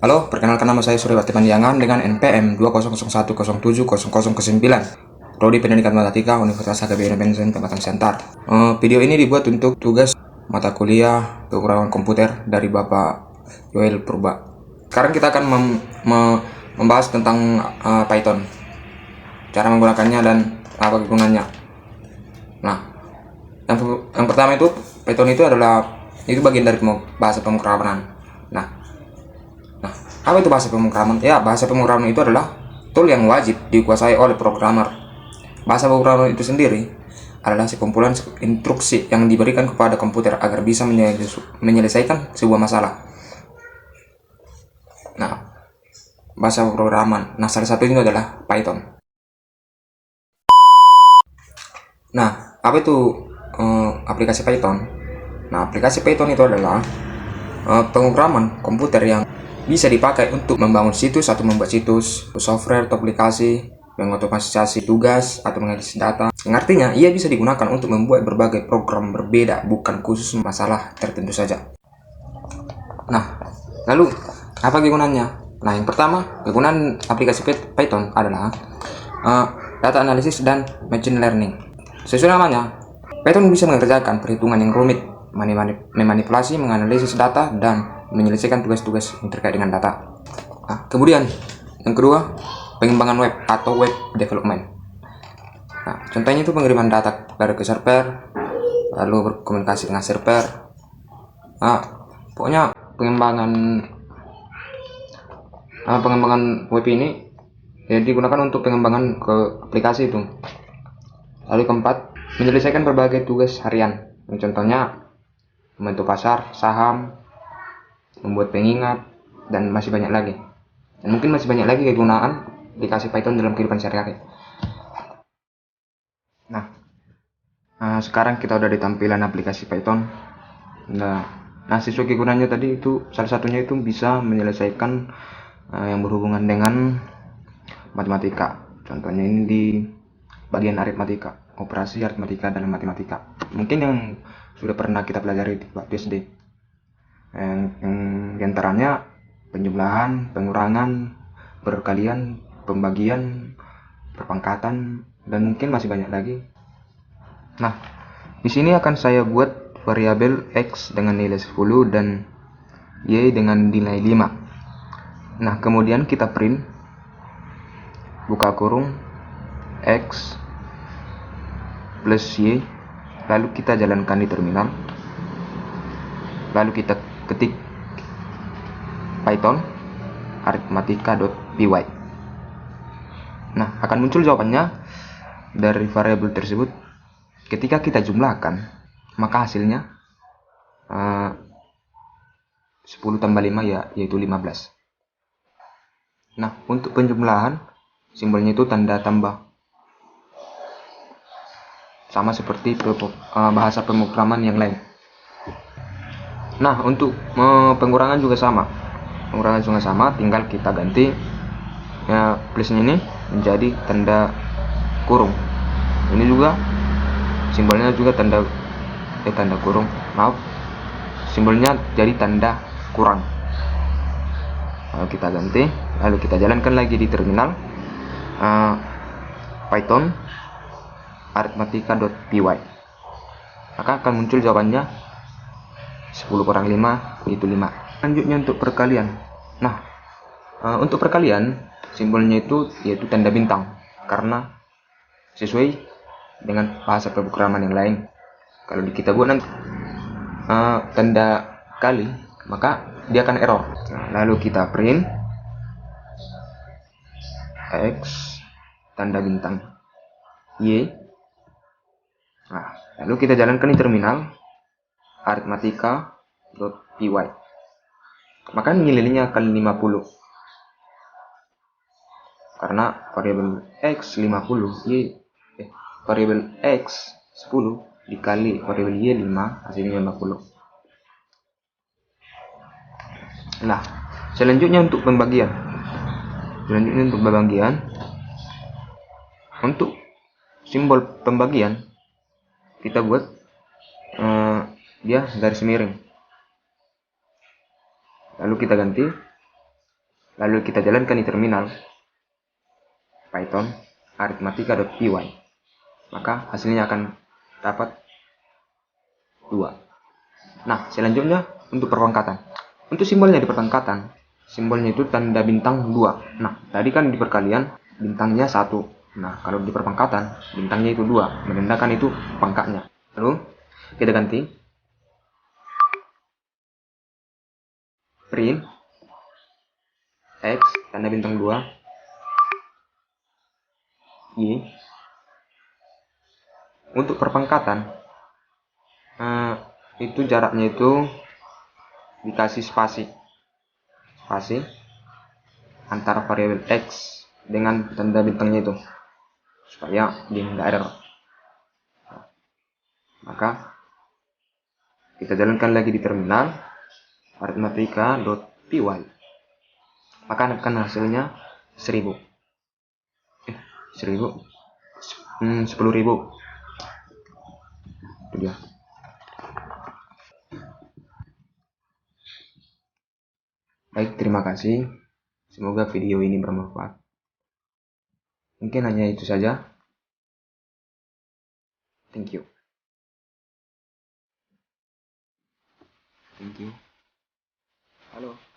Halo, perkenalkan nama saya Suryawati Pandiangan dengan NPM 2001070009. Prodi Pendidikan Matematika Universitas HKBI Benzen Pematang Siantar. Video ini dibuat untuk tugas mata kuliah pemrograman komputer dari Bapak Yoel Purba. Sekarang kita akan membahas tentang Python, cara menggunakannya dan apa kegunaannya. Nah, yang pertama itu Python itu bagian dari bahasa pemrograman. Apa itu bahasa pemrograman? Ya, bahasa pemrograman itu adalah tool yang wajib dikuasai oleh programmer. Bahasa pemrograman itu sendiri adalah sekumpulan instruksi yang diberikan kepada komputer agar bisa menyelesaikan sebuah masalah. Nah, bahasa pemrograman. Nah, salah satunya adalah Python. Nah, apa itu aplikasi Python? Nah, aplikasi Python itu adalah pemrograman komputer yang bisa dipakai untuk membangun situs atau membuat situs, software atau aplikasi, mengotomatisasi tugas atau menganalisis data. Yang artinya, ia bisa digunakan untuk membuat berbagai program berbeda, bukan khusus masalah tertentu saja. Nah, lalu apa kegunaannya? Nah, yang pertama, kegunaan aplikasi Python adalah data analisis dan machine learning. Sesuai namanya, Python bisa mengerjakan perhitungan yang rumit, memanipulasi, menganalisis data, dan menyelesaikan tugas-tugas yang terkait dengan data. Nah, kemudian yang kedua, pengembangan web atau web development. Nah, contohnya itu pengiriman data ke server, lalu berkomunikasi dengan server. Nah, pokoknya pengembangan web ini digunakan untuk pengembangan ke aplikasi itu. Lalu keempat, menyelesaikan berbagai tugas harian. Contohnya membentuk pasar, saham, membuat pengingat, dan masih banyak lagi. Dan mungkin masih banyak lagi kegunaan aplikasi Python dalam kehidupan sehari-hari. Nah, sekarang kita udah di tampilan aplikasi Python. Nah, sesuai kegunaannya tadi itu salah satunya itu bisa menyelesaikan yang berhubungan dengan matematika. Contohnya ini di bagian aritmatika, operasi aritmatika dalam matematika. Mungkin yang sudah pernah kita pelajari di waktu SD. Yang diantaranya penjumlahan, pengurangan, perkalian, pembagian, perpangkatan, dan mungkin masih banyak lagi. Nah, di sini akan saya buat variabel x dengan nilai 10 dan y dengan nilai 5. Nah, kemudian kita print buka kurung x plus y, lalu kita jalankan di terminal, lalu kita ketik Python arithmetica.py. Nah, akan muncul jawabannya dari variabel tersebut. Ketika kita jumlahkan, maka hasilnya 10 tambah 5 yaitu 15. Nah, untuk penjumlahan simbolnya itu tanda tambah, sama seperti bahasa pemrograman yang lain. Nah, untuk pengurangan juga sama. Tinggal kita ganti plusnya ini menjadi tanda kurung. Ini juga simbolnya juga tanda kurung. Simbolnya jadi tanda kurang. Lalu kita ganti, lalu kita jalankan lagi di terminal Python arithmetica.py. Maka akan muncul jawabannya 10 kurang 5 yaitu 5. Selanjutnya untuk perkalian. Nah, untuk perkalian simbolnya itu yaitu tanda bintang, karena sesuai dengan bahasa pemrograman yang lain. Kalau kita buat nanti tanda kali, maka dia akan error. Nah, lalu kita print x tanda bintang y. Nah, lalu kita jalankan di terminal arithmetica.py. Maka nilainya akan 50. Karena variabel x 50, variabel x 10 dikali variabel y 5, hasilnya 50. Nah, selanjutnya untuk pembagian. Untuk simbol pembagian kita buat dia garis miring. Lalu kita ganti Lalu kita jalankan di terminal Python arithmetica.py, maka hasilnya akan dapat 2. Nah, selanjutnya untuk perpangkatan. Untuk simbolnya di perpangkatan, simbolnya itu tanda bintang 2. Nah, tadi kan di perkalian bintangnya 1. Nah, kalau di perpangkatan bintangnya itu 2, menandakan itu pangkatnya. Lalu kita ganti print X tanda bintang 2 Y. Untuk perpangkatan itu jaraknya itu dikasih spasi antara variabel X dengan tanda bintangnya itu supaya dia nggak error. Maka kita jalankan lagi di terminal arithmetica.py, maka akan hasilnya 1000 10.000 itu dia. Baik, terima kasih. Semoga video ini bermanfaat. Mungkin hanya itu saja. Thank you. Halo.